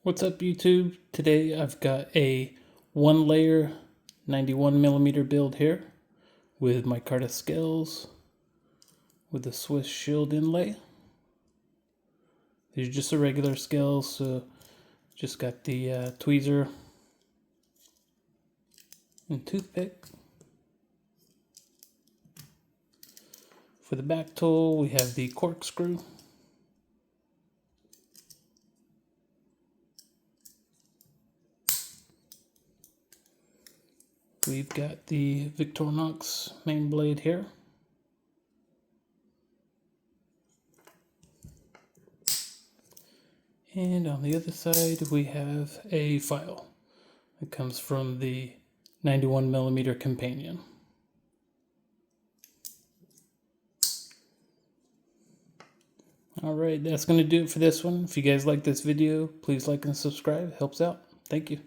What's up, YouTube? Today I've got a one layer 91mm build here with Micarta Scales with the Swiss shield inlay. These are just a regular scales, so just got the tweezer and toothpick. For the back tool, we have the corkscrew. We've got the Victorinox main blade here. And on the other side, we have a file that comes from the 91mm companion. Alright, that's going to do it for this one. If you guys like this video, please like and subscribe. It helps out. Thank you.